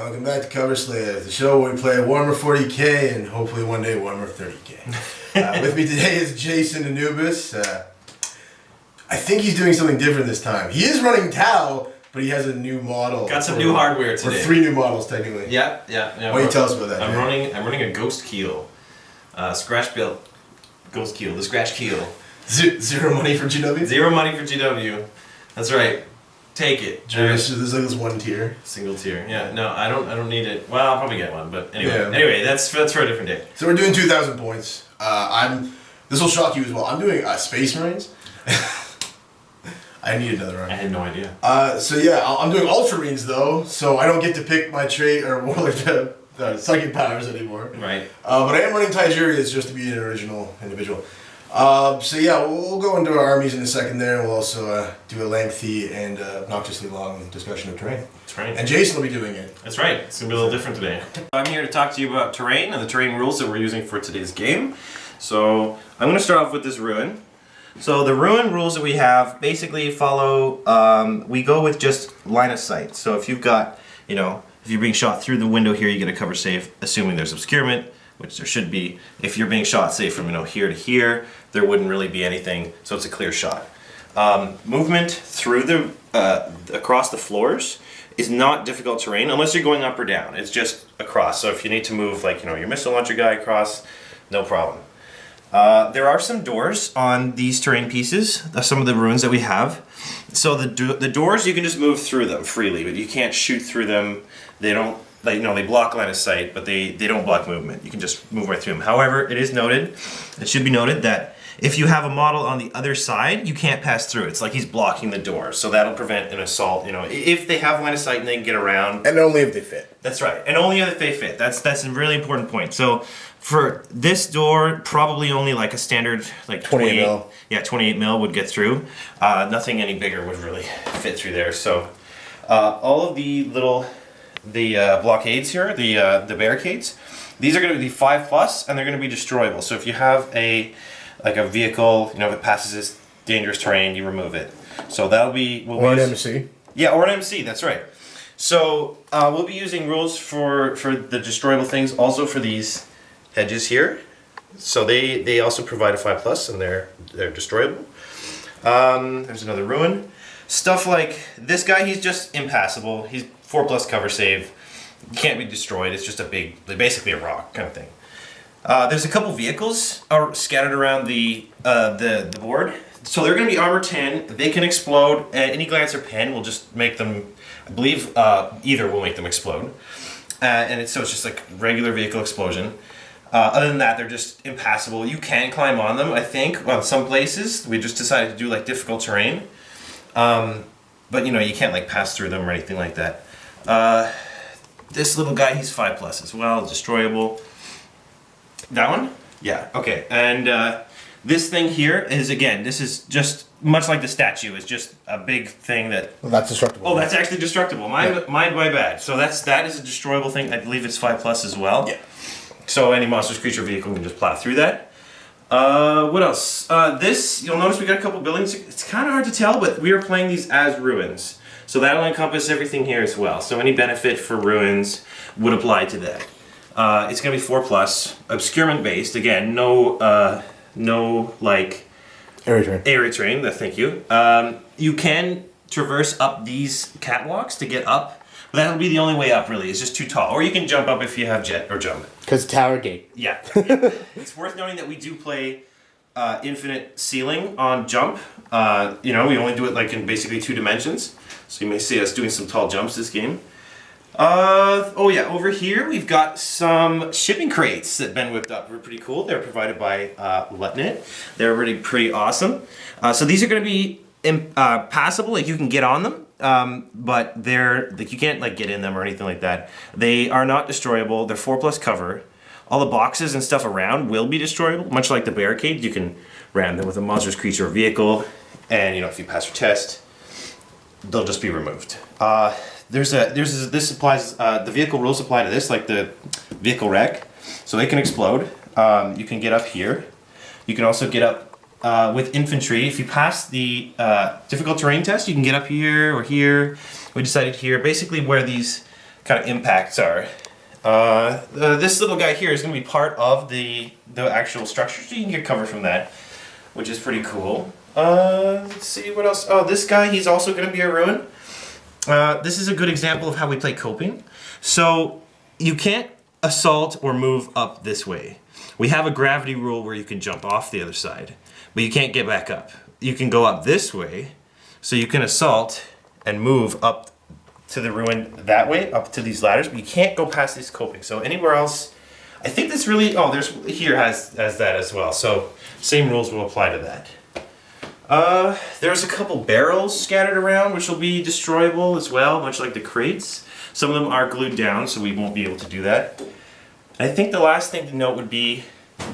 Welcome back to Cover Slave, the show where we play Warhammer 40k and hopefully one day Warhammer 30k. With me today is Jason Anubis. I think he's doing something different this time. He is running Tau, but he has a new model. Got some new hardware today. Or 3 new models technically. Yeah. Why don't you tell us about that? I'm running a Ghost Keel, scratch built Ghost Keel, the scratch keel. Zero money for GW? Zero money for GW. That's right. Take it. There's like this one tier. Single tier. Yeah. No, I don't need it. Well, I'll probably get one, but anyway. Yeah. Anyway, that's for a different day. So we're doing 2,000 points. This will shock you as well. I'm doing Space Marines. I need another run. I had no idea. So yeah, I'm doing Ultramarines though, so I don't get to pick my trait or Warlord psychic powers anymore. Right. But I am running Tigerians just to be an original individual. So yeah, we'll go into our armies in a second there, and we'll also do a lengthy and obnoxiously long discussion of terrain. That's right. And Jason will be doing it. That's right. It's going to be a little different today. I'm here to talk to you about terrain and the terrain rules that we're using for today's game. So I'm going to start off with this ruin. So the ruin rules that we have basically follow, we go with just line of sight. So if you've got, if you're being shot through the window here, you get a cover save, assuming there's obscurement, which there should be. If you're being shot, say, from here to here, there wouldn't really be anything, so it's a clear shot. Movement through the, across the floors is not difficult terrain unless you're going up or down. It's just across. So if you need to move, like, your missile launcher guy across, no problem. There are some doors on these terrain pieces, some of the ruins that we have. So the doors, you can just move through them freely, but you can't shoot through them. They don't, they block line of sight, but they don't block movement. You can just move right through them. However, it should be noted that if you have a model on the other side, you can't pass through. It's like he's blocking the door, so that'll prevent an assault. If they have line of sight and they can get around. And only if they fit. That's right, and only if they fit. That's a really important point. So for this door, probably only like a standard 28 mil. Yeah, 28 mil would get through. Nothing any bigger would really fit through there. So all of the little blockades here, the barricades, these are going to be 5+, and they're going to be destroyable. So if you have a vehicle, if it passes this dangerous terrain, you remove it. So that'll be or an MC. Yeah, or an MC. That's right. So we'll be using rules for the destroyable things, also for these hedges here. So they also provide a 5+, and they're destroyable. There's another ruin. Stuff like this guy, he's just impassable. He's 4+ cover save. He can't be destroyed. It's just basically a rock kind of thing. There's a couple vehicles scattered around the board. So they're going to be armor 10. They can explode. Any glance or pen will just make them, I believe, either will make them explode. So it's just like regular vehicle explosion. Other than that, they're just impassable. You can climb on them, I think, on some places. We just decided to do difficult terrain. But you can't pass through them or anything like that. This little guy, he's 5+ as well, destroyable. That one? Yeah, okay. And this thing here is, again, this is just much like the statue. It's just a big thing that... Well, that's destructible. Oh, that's actually destructible. My bad. So that is a destroyable thing. I believe it's 5+ as well. Yeah. So any monstrous creature vehicle can just plow through that. What else? This, you'll notice we got a couple buildings. It's kind of hard to tell, but we are playing these as ruins. So that'll encompass everything here as well. So any benefit for ruins would apply to that. It's going to be 4+, obscurement based. Again, no area terrain. Thank you. You can traverse up these catwalks to get up. But that'll be the only way up, really. It's just too tall. Or you can jump up if you have jet or jump. Because Tower Gate. Yeah. It's worth noting that we do play infinite ceiling on jump. We only do it in basically 2 dimensions. So you may see us doing some tall jumps this game. Over here we've got some shipping crates that Ben whipped up. They're pretty cool. They're provided by Letnet. They're really pretty awesome. So these are going to be passable. You can get on them, but they're you can't get in them or anything like that. They are not destroyable. They're 4+ cover. All the boxes and stuff around will be destroyable, much like the barricade. You can ram them with a monstrous creature or vehicle, and if you pass your test, they'll just be removed. This applies, the vehicle rules apply to this, like the vehicle wreck. So they can explode. You can get up here. You can also get up with infantry. If you pass the difficult terrain test, you can get up here or here. We decided here, basically where these kind of impacts are. This little guy here is going to be part of the actual structure, so you can get cover from that, which is pretty cool. Let's see what else. Oh, this guy, he's also going to be a ruin. This is a good example of how we play coping. So you can't assault or move up this way. We have a gravity rule where you can jump off the other side, but you can't get back up. You can go up this way, so you can assault and move up to the ruin that way, up to these ladders, but you can't go past this coping. So anywhere else, I think this really, oh, there's here has that as well. So same rules will apply to that. There's a couple barrels scattered around, which will be destroyable as well, much like the crates. Some of them are glued down, so we won't be able to do that. I think the last thing to note would be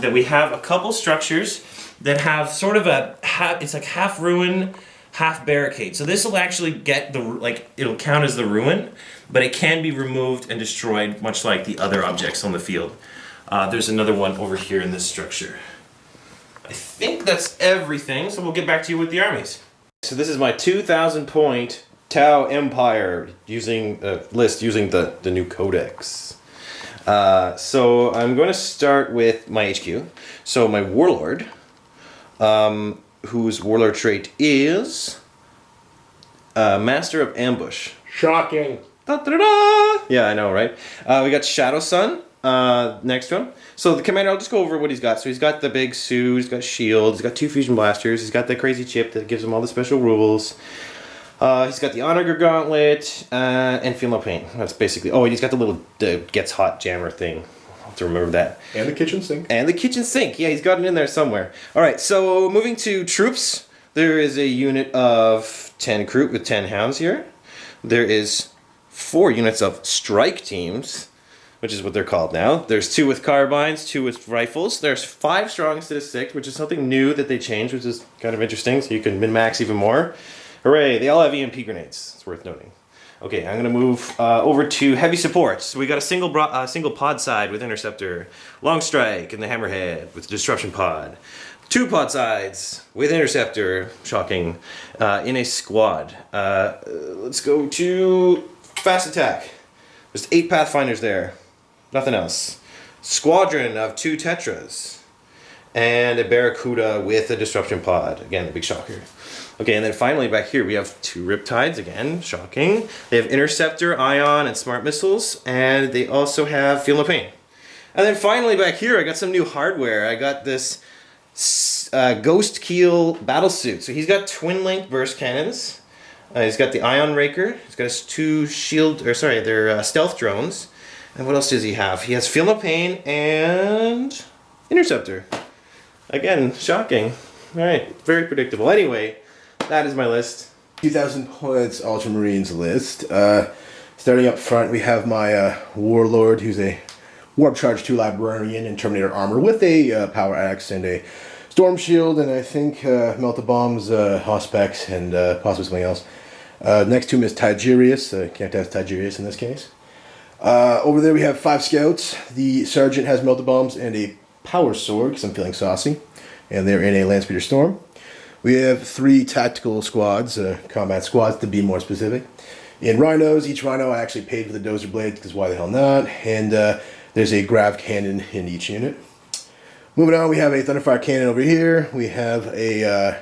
that we have a couple structures that have sort of it's like half ruin, half barricade. So this will actually get it'll count as the ruin, but it can be removed and destroyed, much like the other objects on the field. There's another one over here in this structure. I think that's everything, so we'll get back to you with the armies. So this is my 2,000 point Tau Empire using the new codex. So I'm going to start with my HQ. So my warlord, whose warlord trait is Master of Ambush. Shocking. Da-da-da-da! Yeah, I know, right? We got Shadow Sun next to him. So the commander, I'll just go over what he's got. So he's got the big suit, he's got shield, he's got 2 fusion blasters, he's got the crazy chip that gives him all the special rules. He's got the Honor Gauntlet and Feel No Pain. That's basically. Oh, and he's got the little gets hot jammer thing. I'll have to remember that. And the kitchen sink. And the kitchen sink. Yeah, he's got it in there somewhere. All right, so moving to troops, there is a unit of 10 Kroot with 10 hounds here. There is 4 units of strike teams, which is what they're called now. There's 2 with carbines, 2 with rifles. There's 5 strong instead of 6, which is something new that they changed, which is kind of interesting. So you can min-max even more. Hooray, they all have EMP grenades. It's worth noting. Okay, I'm going to move over to heavy supports. So we got a single pod side with interceptor, long strike, and the hammerhead with the disruption pod. 2 pod sides with interceptor, shocking, in a squad. Let's go to fast attack. There's 8 pathfinders there. Nothing else. Squadron of 2 tetras. And a barracuda with a disruption pod. Again, the big shocker. Okay, and then finally back here we have 2 Riptides, again, shocking. They have Interceptor, Ion, and Smart Missiles, and they also have Feel No Pain. And then finally back here I got some new hardware. I got this Ghost Keel battle suit. So he's got twin-length burst cannons. He's got the Ion Raker. He's got his 2 they're stealth drones. And what else does he have? He has Feel No Pain and Interceptor. Again, shocking. Alright, very predictable. Anyway, that is my list. 2,000 points Ultramarines list. Starting up front, we have my Warlord, who's a Warp Charge 2 Librarian in Terminator armor with a Power Axe and a Storm Shield, and I think Melt the Bombs, Hospex, and possibly something else. Next to him is Tigerius. Can't have Tigerius in this case. Over there we have 5 Scouts. The Sergeant has Melt the Bombs and a Power Sword, because I'm feeling saucy. And they're in a Landspeeder Storm. We have 3 tactical squads, combat squads to be more specific. In Rhinos, each Rhino I actually paid for the Dozer Blades, because why the hell not? And there's a Grav Cannon in each unit. Moving on, we have a Thunderfire Cannon over here. We have a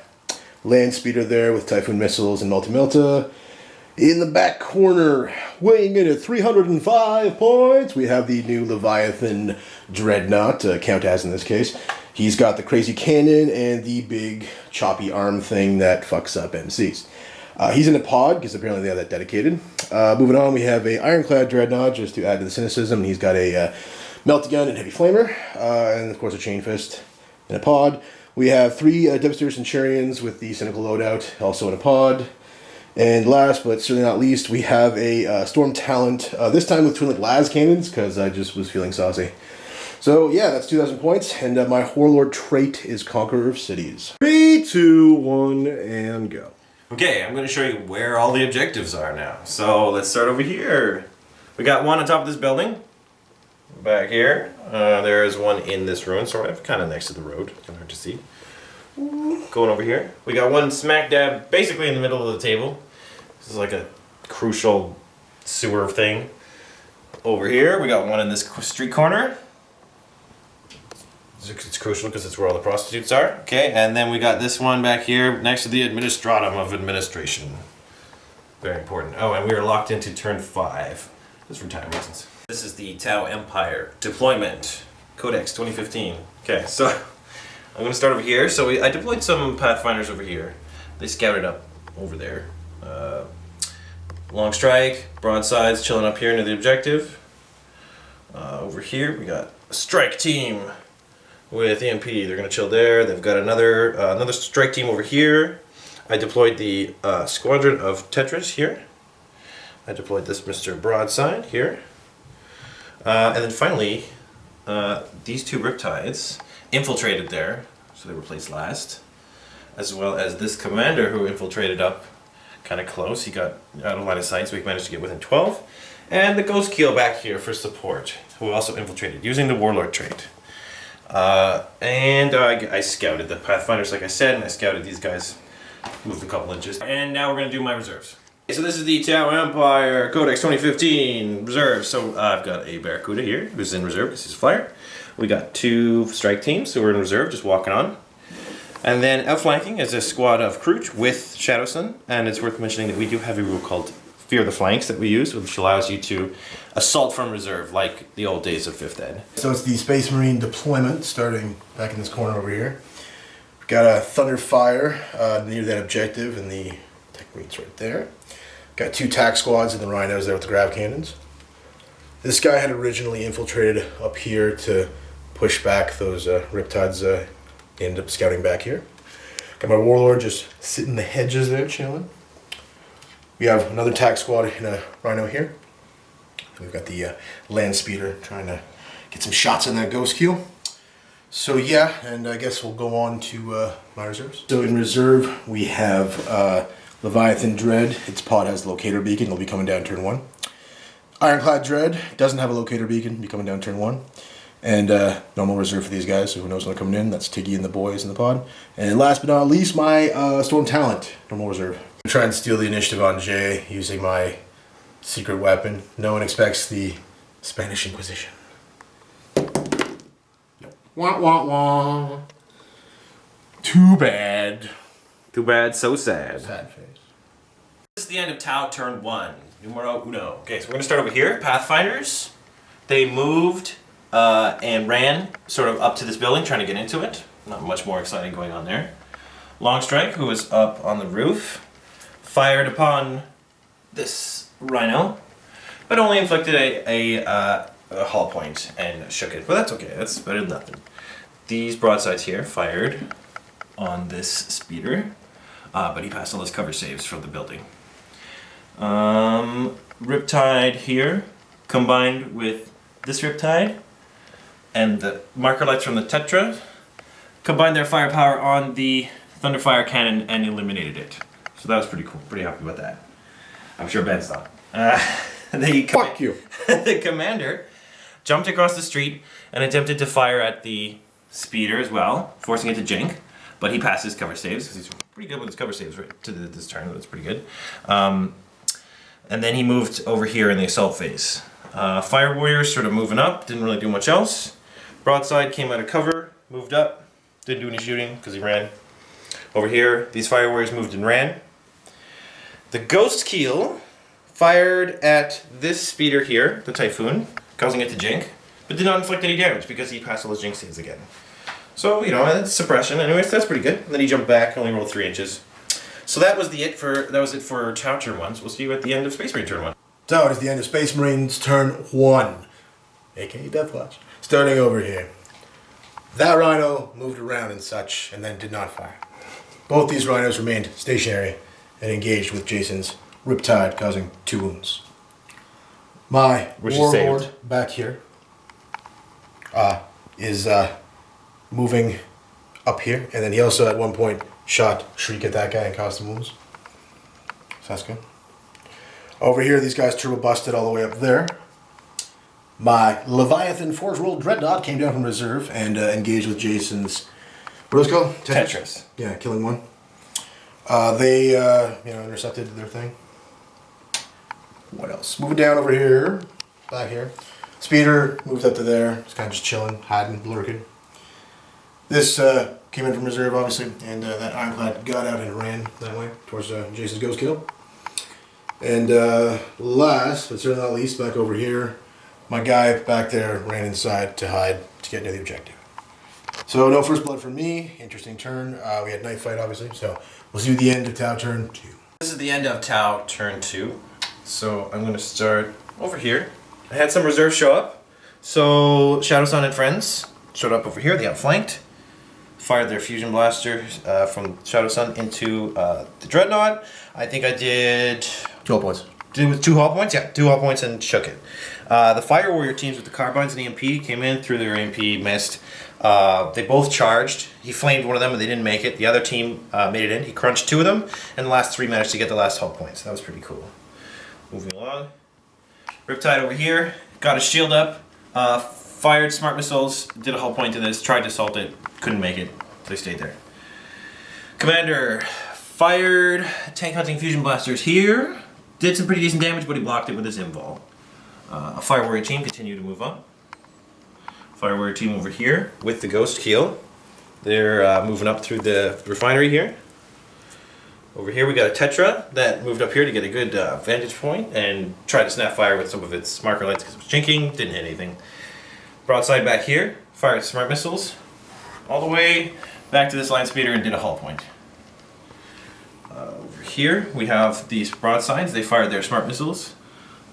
Land Speeder there with Typhoon Missiles and Multi-Milta. In the back corner, weighing in at 305 points, we have the new Leviathan Dreadnought, Count as in this case. He's got the crazy cannon and the big choppy arm thing that fucks up MCs. He's in a pod, because apparently they have that dedicated. Moving on, we have a Ironclad Dreadnought, just to add to the cynicism. He's got a Melty Gun and Heavy Flamer, and of course a Chain Fist in a pod. We have 3 Devastator Centurions with the Cynical Loadout, also in a pod. And last, but certainly not least, we have a Storm Talent, this time with twin-link las cannons, because I just was feeling saucy. So yeah, that's 2,000 points, and my Warlord trait is Conqueror of Cities. 3, 2, 1, and go. Okay, I'm going to show you where all the objectives are now. So let's start over here. We got one on top of this building. Back here. There is one in this ruin, sort of, kind of next to the road. Kind of hard to see. Going over here. We got one smack dab, basically in the middle of the table. This is like a crucial sewer thing. Over here, we got one in this street corner. It's crucial because it's where all the prostitutes are. Okay, and then we got this one back here next to the administratum of administration. Very important. Oh, and we are locked into turn 5. Just for time reasons. This is the Tau Empire deployment. Codex 2015. Okay, so I'm going to start over here. So I deployed some Pathfinders over here. They scouted up over there. Long strike, broadsides chilling up here near the objective. Over here we got a strike team with EMP. They're going to chill there. They've got another strike team over here. I deployed the squadron of Tetras here. I deployed this Mr. Broadside here. And then finally, these 2 Riptides infiltrated there, so they were placed last. As well as this commander who infiltrated up kind of close. He got out of line of sight, so he managed to get within 12. And the Ghost Keel back here for support, who also infiltrated using the Warlord trait. I scouted the Pathfinders, like I said, and I scouted these guys, moved a couple inches. And now we're going to do my reserves. So this is the Tau Empire Codex 2015 reserve. So I've got a Barracuda here, who's in reserve because he's a flyer. We got 2 strike teams who are in reserve, just walking on. And then outflanking is a squad of Kroot with Shadowsun, and it's worth mentioning that we do have a rule called Fear the Flanks that we use, which allows you to assault from reserve, like the old days of 5th Ed. So it's the Space Marine deployment, starting back in this corner over here. We've got a Thunderfire near that objective, and the Tech Marines right there. Got 2 tac squads and the Rhinos there with the grav cannons. This guy had originally infiltrated up here to push back those Riptides. Ended up scouting back here. Got my Warlord just sitting in the hedges there, chilling. We have another tac squad and a Rhino here. We've got the land speeder trying to get some shots on that Ghost Keel. So yeah, and I guess we'll go on to my reserves. So in reserve, we have Leviathan Dread. Its pod has locator beacon. It'll be coming down turn 1. Ironclad Dread doesn't have a locator beacon. Be coming down turn 1. And normal reserve for these guys, so who knows when they're coming in. That's Tiggy and the boys in the pod. And last but not least, my Storm Talent, normal reserve. I'm trying to steal the initiative on Jay using my secret weapon. No one expects the Spanish Inquisition. Wah, wah, wah. Too bad. Too bad, so sad. Sad face. This is the end of Tau turn 1. Numero uno. Okay, so we're going to start over here. Pathfinders. They moved and ran sort of up to this building, trying to get into it. Not much more exciting going on there. Long Strike, who was up on the roof, fired upon this Rhino, but only inflicted a hull point and shook it. But that's okay, that's better than nothing. These broadsides here fired on this speeder, but he passed all his cover saves from the building. Riptide here, combined with this Riptide, and the marker lights from the Tetra, combined their firepower on the Thunderfire cannon and eliminated it. So that was pretty cool. Pretty happy with that. I'm sure Ben's not. Fuck you. The commander jumped across the street and attempted to fire at the speeder as well, forcing it to jink. But he passed his cover saves because he's pretty good with his cover saves right to this turn. That's pretty good. And then he moved over here in the assault phase. Fire Warriors sort of moving up, didn't really do much else. Broadside came out of cover, moved up, didn't do any shooting because he ran. Over here, these Fire Warriors moved and ran. The Ghost Keel fired at this speeder here, the Typhoon, causing it to jink, but did not inflict any damage because he passed all his jink saves again. So, you know, that's suppression. Anyways, that's pretty good. And then he jumped back, only rolled 3 inches. So that was it for Tau turn 1. So we'll see you at the end of Space Marine turn 1. So it is the end of Space Marines turn 1, aka Deathwatch. Starting over here. That Rhino moved around and such, and then did not fire. Both these Rhinos remained stationary and engaged with Jason's Riptide, causing 2 wounds. My Warlord back here is moving up here, and then he also at one point shot Shriek at that guy and caused him wounds. So that's good. Over here, these guys turbo busted all the way up there. My Leviathan Forge World Dreadnought came down from reserve and engaged with Jason's, what was it called? Tetris. Yeah, killing one. They intercepted their thing. What else? Moving down over here. back here. Speeder moved up to there. It's kind of just chilling, hiding, lurking. This came in from reserve, obviously, and that ironclad got out and ran that way towards Jason's ghost kill. And last, but certainly not least, back over here, my guy back there ran inside to hide to get near the objective. So no first blood for me. Interesting turn. We had knife fight, obviously. So we'll see the end of Tau turn 2. This is the end of Tau turn 2. So I'm going to start over here. I had some reserves show up. So Shadow Sun and friends showed up over here. They outflanked. Fired their fusion blaster from Shadow Sun into the Dreadnought. I think I did 2 hull points. Did 2 hull points? Yeah, 2 hull points and shook it. The Fire Warrior teams with the Carbines and EMP came in, threw their EMP, missed. They both charged. He flamed one of them, but they didn't make it. The other team made it in. He crunched 2 of them, and the last 3 managed to get the last hull points. That was pretty cool. Moving along. Riptide over here, got his shield up, fired smart missiles, did a hull point to this, tried to assault it, couldn't make it. They stayed there. Commander fired tank hunting fusion blasters here. Did some pretty decent damage, but he blocked it with his invul. A Fire Warrior team continued to move on. Fire Warrior team over here with the Ghost Keel. They're moving up through the refinery here. Over here we got a Tetra that moved up here to get a good vantage point and tried to snap fire with some of its marker lights because it was jinking, didn't hit anything. Broadside back here, fired smart missiles all the way back to this line speeder and did a hull point. Over here we have these broadsides. They fired their smart missiles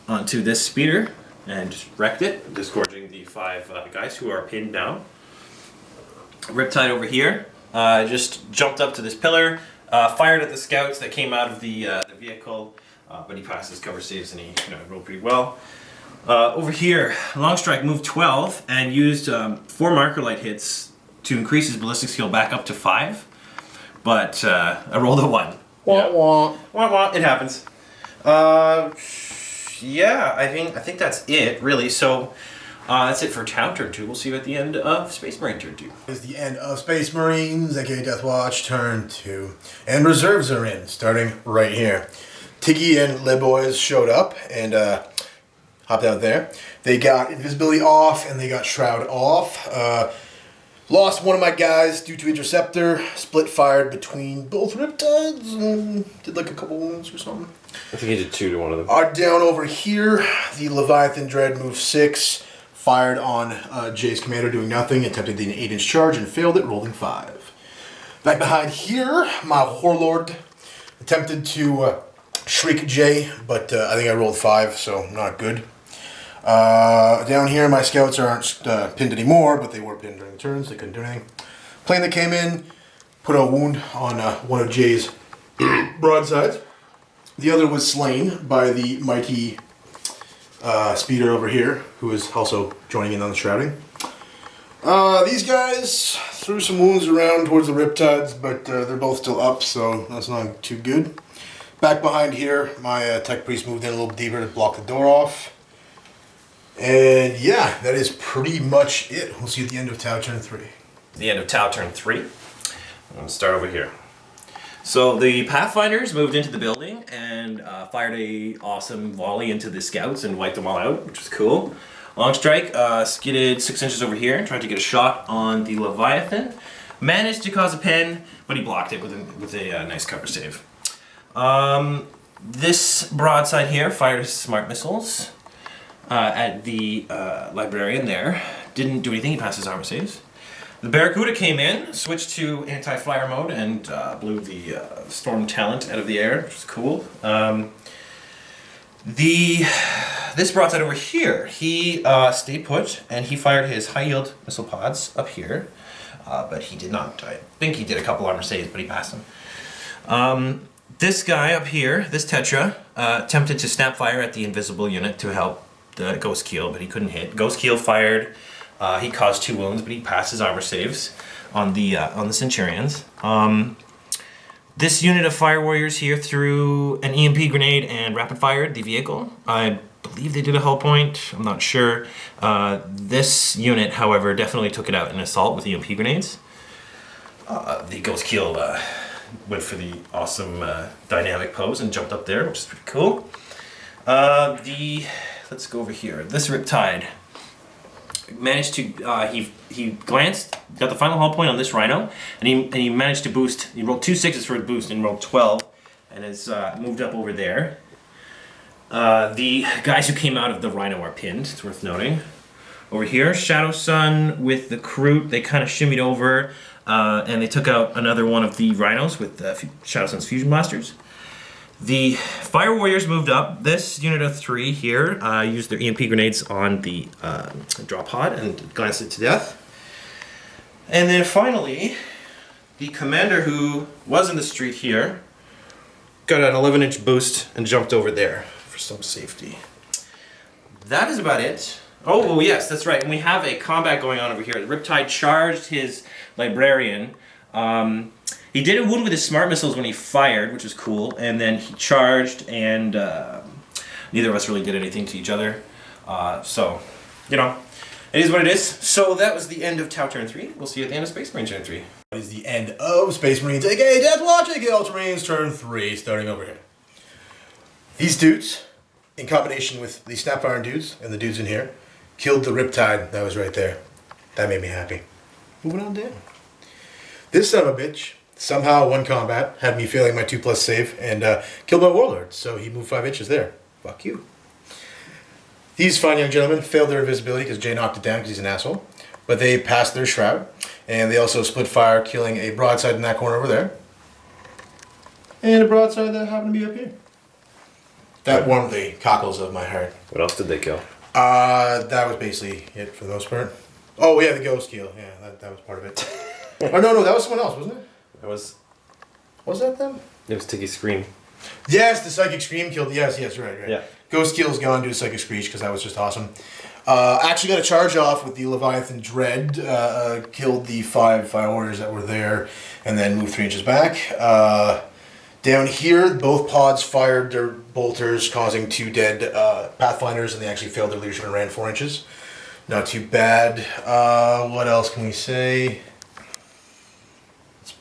onto this speeder and just wrecked it, disgorging the 5 guys who are pinned down. Riptide over here just jumped up to this pillar, fired at the scouts that came out of the vehicle, but he passed his cover saves and he rolled pretty well. Over here, Longstrike moved 12 and used 4 marker light hits to increase his ballistic skill back up to 5, but I rolled a 1. Wah, wah. Wah, wah. It happens. Yeah, I think that's it, really. So that's it for Tau turn 2. We'll see you at the end of Space Marine turn 2. It's the end of Space Marines, aka Death Watch turn 2. And reserves are in, starting right here. Tiggy and Liboys showed up and hopped out there. They got invisibility off and they got shroud off. Lost one of my guys due to interceptor. Split fired between both riptides and did like a couple wounds or something. I think he did 2 to one of them. Down over here, the Leviathan Dread moved 6. Fired on Jay's commander doing nothing. Attempted the 8-inch charge and failed it, rolling 5. Back behind here, my Warlord attempted to shriek Jay, but I think I rolled 5, so not good. Down here, my scouts aren't pinned anymore, but they were pinned during the turns. They couldn't do anything. Plane that came in put a wound on one of Jay's broadsides. The other was slain by the mighty speeder over here, who is also joining in on the shrouding. These guys threw some wounds around towards the riptides, but they're both still up, so that's not too good. Back behind here, my tech priest moved in a little deeper to block the door off. And yeah, that is pretty much it. We'll see you at the end of Tau turn 3. The end of Tau turn 3. I'm going to start over here. So the Pathfinders moved into the building and fired a awesome volley into the scouts and wiped them all out, which was cool. Longstrike skidded 6 inches over here and tried to get a shot on the Leviathan. Managed to cause a pin, but he blocked it with a nice cover save. This broadside here fired smart missiles at the librarian there. Didn't do anything, he passed his armor saves. The Barracuda came in, switched to anti-flyer mode, and blew the Storm Talent out of the air, which was cool. This broadside over here, he stayed put, and he fired his high-yield missile pods up here, but he did not. I think he did a couple armor saves, but he passed them. This guy up here, this Tetra, attempted to snap fire at the invisible unit to help the Ghost Keel, but he couldn't hit. Ghost Keel fired. He caused 2 wounds, but he passed his armor saves on the Centurions. This unit of Fire Warriors here threw an EMP grenade and rapid fired the vehicle. I believe they did a hull point. I'm not sure. This unit, however, definitely took it out in an assault with EMP grenades. The Ghost Keel went for the awesome dynamic pose and jumped up there, which is pretty cool. let's go over here. This Riptide managed to he glanced, got the final hull point on this Rhino, and he managed to boost. He rolled 2 6s for a boost and rolled 12, and has moved up over there. The guys who came out of the Rhino are pinned. It's worth noting. Over here, Shadow Sun with the Kroot, they kind of shimmied over, and they took out another one of the Rhinos with Shadow Sun's Fusion Blasters. The Fire Warriors moved up. This unit of 3 here used their EMP grenades on the drop pod and glanced it to death. And then finally, the commander who was in the street here got an 11-inch boost and jumped over there for some safety. That is about it. Oh, yes, that's right. And we have a combat going on over here. The Riptide charged his Librarian. He did a wound with his smart missiles when he fired, which was cool, and then he charged, and neither of us really did anything to each other. So, you know, it is what it is. So that was the end of Tau Turn 3. We'll see you at the end of Space Marine Turn 3. That is the end of Space Marines, aka Death Watch, aka Ultramarines Turn 3, starting over here. These dudes, in combination with the Snapfire dudes and the dudes in here, killed the Riptide that was right there. That made me happy. Moving on down. This son of a bitch somehow won combat, had me failing my 2+ save, and killed my Warlord, so he moved 5 inches there. Fuck you. These fine young gentlemen failed their invisibility because Jay knocked it down because he's an asshole, but they passed their shroud, and they also split fire, killing a broadside in that corner over there, and a broadside that happened to be up here. That warmed the cockles of my heart. What else did they kill? That was basically it for the most part. Oh yeah, the ghost kill. Yeah, that was part of it. Oh no, that was someone else, wasn't it? Was that them? It was Tiggy Scream. Yes, the Psychic Scream killed. Yes, right. Yeah. Ghost Kill's gone due to Psychic Screech because that was just awesome. Actually got a charge off with the Leviathan Dread. Killed the 5 Fire Warriors that were there and then moved 3 inches back. Down here, both pods fired their bolters, causing 2 dead Pathfinders, and they actually failed their leadership and ran 4 inches. Not too bad. What else can we say?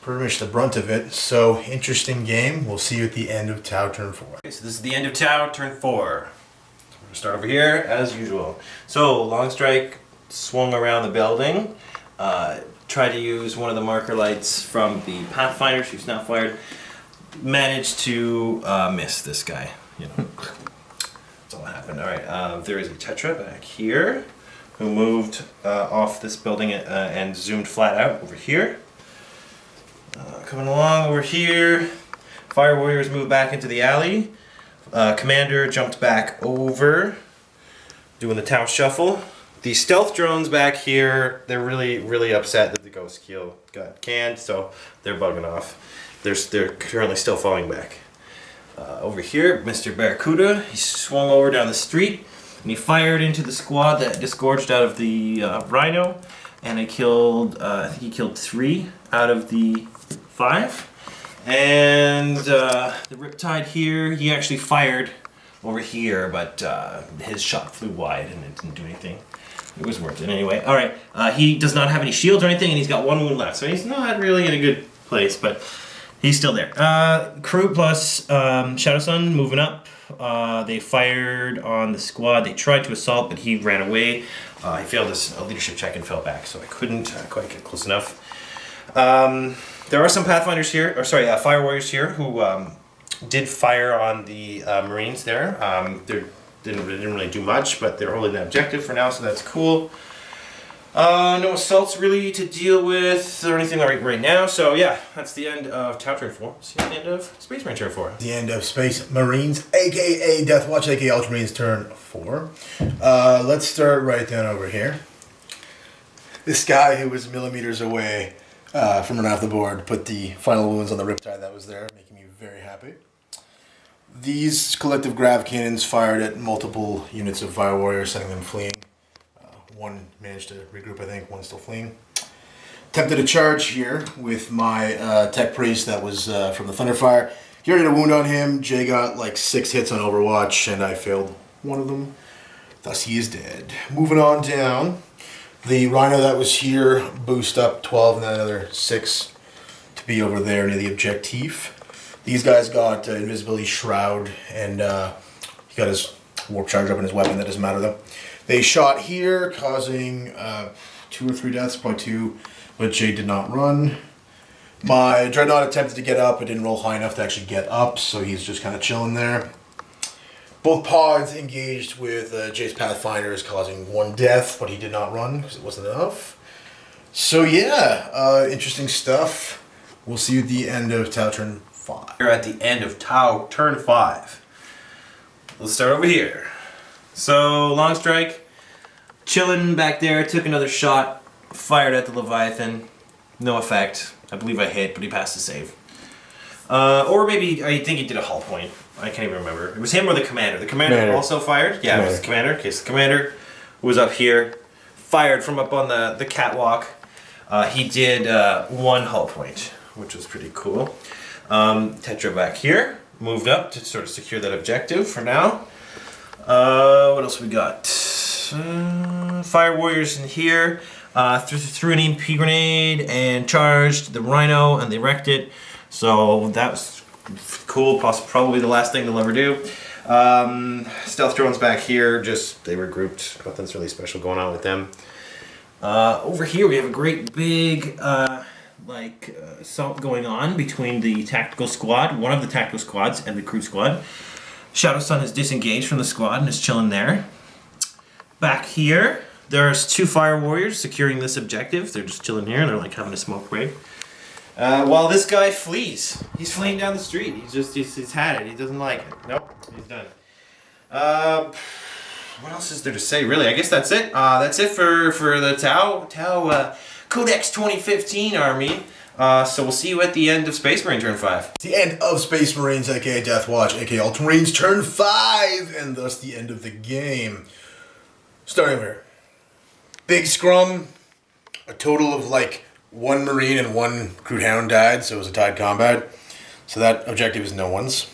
Pretty much the brunt of it. So, interesting game. We'll see you at the end of Tau Turn 4. Okay, so this is the end of Tau Turn 4. So we're going to start over here, as usual. So, Long Strike swung around the building. Tried to use one of the marker lights from the Pathfinders who's now fired. Managed to miss this guy. You know, that's all that happened. Alright, there is a Tetra back here who moved off this building and zoomed flat out over here. Coming along over here, Fire Warriors moved back into the alley. Commander jumped back over, doing the Tau Shuffle. The stealth drones back here, they're really upset that the Ghost Kill got canned, so they're bugging off. They're currently still falling back. Over here, Mr. Barracuda, he swung over down the street, and he fired into the squad that disgorged out of the Rhino, and I think he killed 3 out of the 5. And the Riptide here, he actually fired over here, but his shot flew wide and it didn't do anything. It was worth it anyway. Alright, he does not have any shields or anything, and he's got 1 wound left, so he's not really in a good place, but he's still there. Crew plus Shadow Sun moving up. They fired on the squad. They tried to assault, but he ran away. He failed his leadership check and fell back, so I couldn't quite get close enough. There are some Pathfinders here, Fire Warriors here, who did fire on the Marines there. They didn't really do much, but they're holding that objective for now, so that's cool. No assaults really to deal with or anything right now, so yeah, that's the end of Tau Turn 4. See you at the end of Space Marine Turn 4. The end of Space Marines, aka Death Watch, aka Ultramarines Turn 4. Let's start right down over here. This guy who was millimeters away from running off the board put the final wounds on the Riptide that was there, making me very happy. These collective grav cannons fired at multiple units of Fire Warriors, sending them fleeing. One managed to regroup, I think. One's still fleeing. Attempted a charge here with my Tech Priest that was from the Thunderfire. He already had a wound on him. Jay got like 6 hits on Overwatch, and I failed 1 of them. Thus, he is dead. Moving on down. The Rhino that was here boost up 12 and then another 6 to be over there near the objective. These guys got Invisibility Shroud, and he got his warp charge up in his weapon. That doesn't matter though. They shot here, causing 2 or 3 deaths, probably 2, but Jay did not run. My Dreadnought attempted to get up, it didn't roll high enough to actually get up, so he's just kind of chilling there. Both pods engaged with Jay's Pathfinders, causing 1 death, but he did not run because it wasn't enough. So yeah, interesting stuff. We'll see you at the end of Tau turn 5. We're at the end of Tau turn 5. Let's start over here. So, long strike, chilling back there, took another shot, fired at the Leviathan, no effect. I believe I hit, but he passed the save. Or maybe, I think he did a hull point. I can't even remember. It was him or the commander. The commander also fired? Yeah, it was the commander. Okay, so the commander was up here, fired from up on the catwalk. He did 1 hull point, which was pretty cool. Tetra back here, moved up to sort of secure that objective for now. What else we got? Fire warriors in here. Threw an EMP grenade and charged the Rhino, and they wrecked it. So that was cool. Probably the last thing they'll ever do. Stealth drones back here. Just they were grouped. Nothing's really special going on with them. Over here we have a great big assault going on between the tactical squad, one of the tactical squads, and the crew squad. Shadow Sun is disengaged from the squad and is chilling there. Back here, there's 2 fire warriors securing this objective. They're just chilling here and they're like having a smoke break. While this guy flees. He's fleeing down the street. He's had it. He doesn't like it. Nope, he's done. What else is there to say, really? I guess that's it. That's it for the Tau Codex 2015 army. So we'll see you at the end of Space Marine turn 5. The end of Space Marines, aka Death Watch, aka Ultramarines turn 5, and thus the end of the game. Starting here. Big scrum. A total of like 1 Marine and 1 Crude Hound died, so it was a tied combat. So that objective is no one's.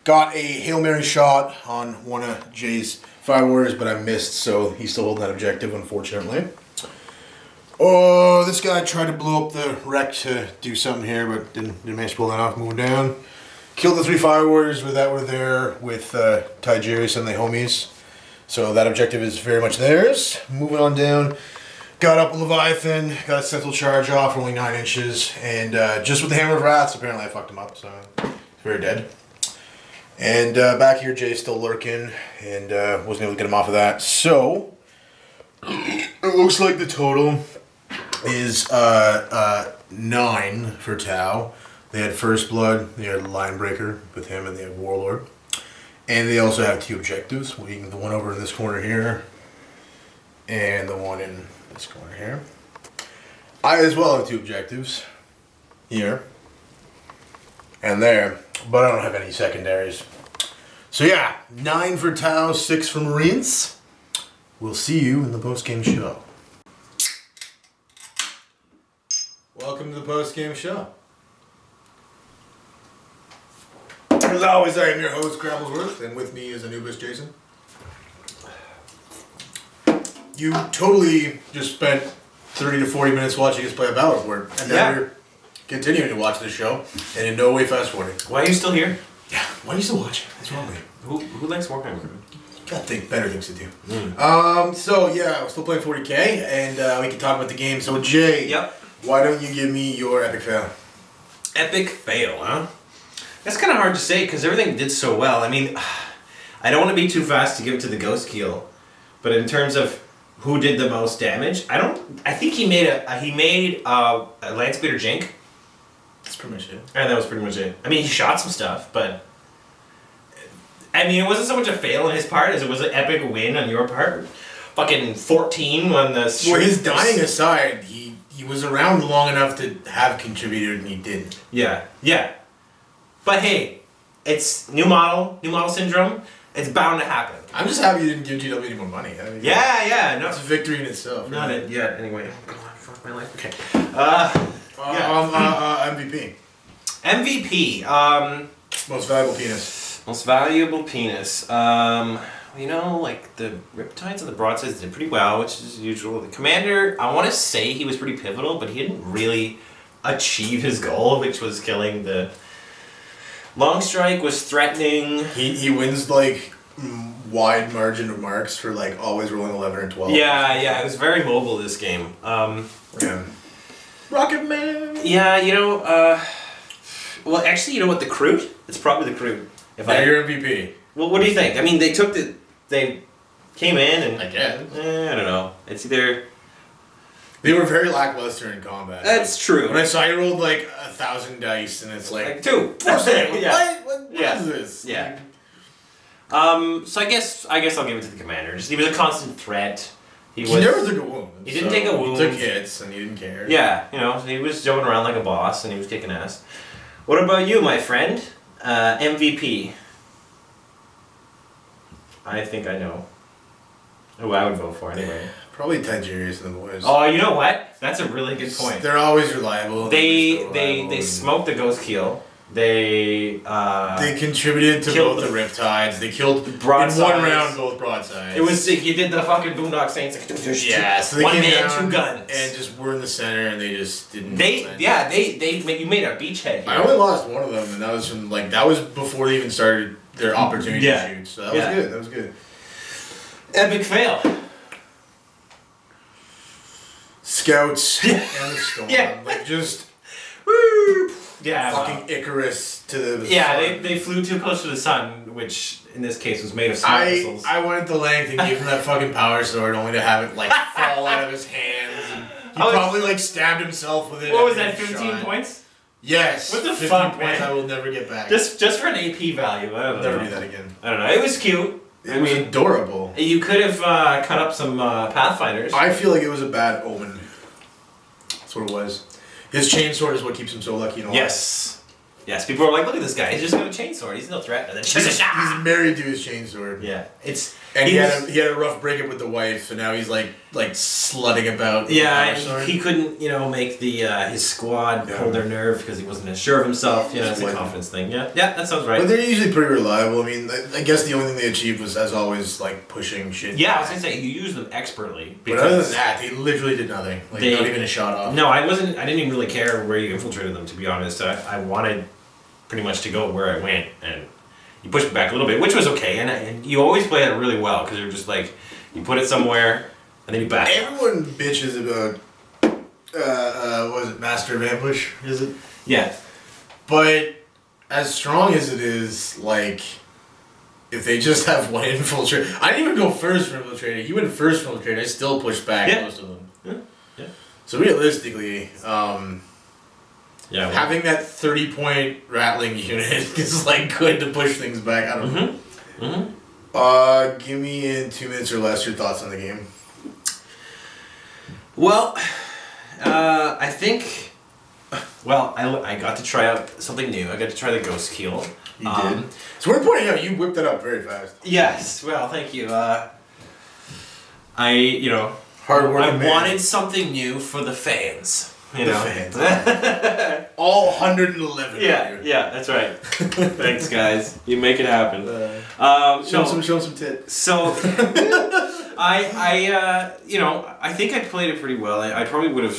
Got a Hail Mary shot on one of Jay's Fire Warriors, but I missed, so he's still holding that objective, unfortunately. Oh, this guy tried to blow up the wreck to do something here, but didn't manage to pull that off, moving down. Killed the 3 Fire Warriors that were there with Tigerius and the homies. So that objective is very much theirs. Moving on down. Got up a Leviathan, got a central charge off, only 9 inches, and just with the Hammer of Wraths, apparently I fucked him up, so he's very dead. And back here, Jay's still lurking, and wasn't able to get him off of that. So, it looks like the total is 9 for Tau. They had First Blood, they had Linebreaker with him, and they have Warlord. And they also have 2 objectives, the one over in this corner here, and the one in this corner here. I as well have 2 objectives, here, and there, but I don't have any secondaries. So yeah, 9 for Tau, 6 for Marines. We'll see you in the post-game show. Welcome to the post-game show. As always, I am your host, Grabblesworth, and with me is Anubis Jason. You totally just spent 30 to 40 minutes watching us play a Battle Report, and now you're continuing to watch this show, and in no way fast forwarding. Why are you still here? Yeah, why are you still watching? What's wrong with you? Who likes Warhammer? You gotta think better things to do. So yeah, we're still playing 40K, and we can talk about the game. So Jay, why don't you give me your epic fail? Epic fail, huh? That's kind of hard to say because everything did so well. I mean, I don't want to be too fast to give it to the Ghost Keel, but in terms of who did the most damage, I think he made a Landspeeder Jink. That's pretty much it. And that was pretty much it. I mean, he shot some stuff, but I mean, it wasn't so much a fail on his part as it was an epic win on your part. Fucking 14 on the street. Well, his dying aside, he was around long enough to have contributed, and he didn't. Yeah. But hey, it's new model syndrome. It's bound to happen. I'm just happy you didn't give GW any more money. I mean, no, it's a victory in itself. Not it yet. Anyway, oh, God, fuck my life. Okay. MVP. MVP. Most valuable penis. Most valuable penis. Like the Riptides and the Broadsides did pretty well, which is usual. The Commander, I want to say he was pretty pivotal, but he didn't really achieve his goal, which was killing the... Long Strike was threatening. He wins like wide margin of marks for like always rolling 11 or 12. Yeah, it was very mobile, this game. Yeah. Rocket Man. Yeah, well, actually, you know what? The Crude? It's probably the Crude. Yeah, you're MVP. Well, what do you think? I mean, they came in and... I guess. I don't know. It's either... They were very lackluster in combat. That's true. When I saw you rolled like 1,000 dice and it's like 2. yeah. What Yeah. is this? Yeah. So I guess I'll give it to the commander. Just, he was a constant threat. He never took a wound. He didn't take a wound. He took hits and he didn't care. Yeah, he was jumping around like a boss and he was kicking ass. What about you, my friend? MVP. I think I know who I would vote for anyway. Probably Tigerius and the boys. Oh, you know what? That's a really good point. They're always reliable. They smoked the Ghost Keel. They contributed to killed both the Riptides. They killed in broadsides. one round both broadsides. It was sick. You did the fucking Boondock Saints. Yeah, so they one came man, down 2 guns, and just were in the center, and they just didn't. You made a beachhead here. I only lost one of them, and that was from that was before they even started their opportunity to shoot. So that was good. That was good. Epic fail. Scouts and the storm, just Woo! Yeah, fucking Icarus to the sun. They flew too close to the sun, which in this case was made of small missiles. I went the length and gave him that fucking power sword only to have it fall out of his hands. And he probably stabbed himself with it. What was that? 15 points? Yes. What the 15 fuck, points man? I will never get back. Just for an AP value. I don't know. Never do that again. I don't know. It was cute. It was adorable. You could have cut up some Pathfinders. I feel like it was a bad omen. That's what it was. His chainsword is what keeps him so lucky and all. Yes. Yes, people are like, look at this guy. He's just got a chainsaw. He's no threat. And then He's married to his chainsword. Yeah. And he had a rough breakup with the wife, so now he's like slutting about. Yeah, and he couldn't, make the his squad hold their nerve because he wasn't as sure of himself. It's a confidence thing. Yeah, that sounds right. But they're usually pretty reliable. I mean, I guess the only thing they achieved was, as always, pushing shit. Yeah, I was gonna say you use them expertly. But other than that, they literally did nothing. Not even a shot off. No, I didn't even really care where you infiltrated them. To be honest, I wanted pretty much to go where I went, and you pushed me back a little bit, which was okay. And you always play it really well because you're just you put it somewhere and then you back. Everyone bitches about what is it, Master of Ambush? Is it? Yeah. But as strong as it is, if they just have one infiltrator, I didn't even go first for infiltrator. You went first for infiltrator. I still pushed back most of them. Yeah. So realistically, yeah, having that 30-point rattling unit is good to push things back. I don't know. Mm-hmm. Give me in 2 minutes or less your thoughts on the game. Well, I think. Well, I got to try out something new. I got to try the Ghost Keel. You did. So we're pointing out you whipped it up very fast. Yes. Well, thank you. Hard work. I wanted something new for the fans. Fans. All 111. Yeah, that's right. Thanks, guys. You make it happen. Show them some tit. So, I think I played it pretty well. I probably would have,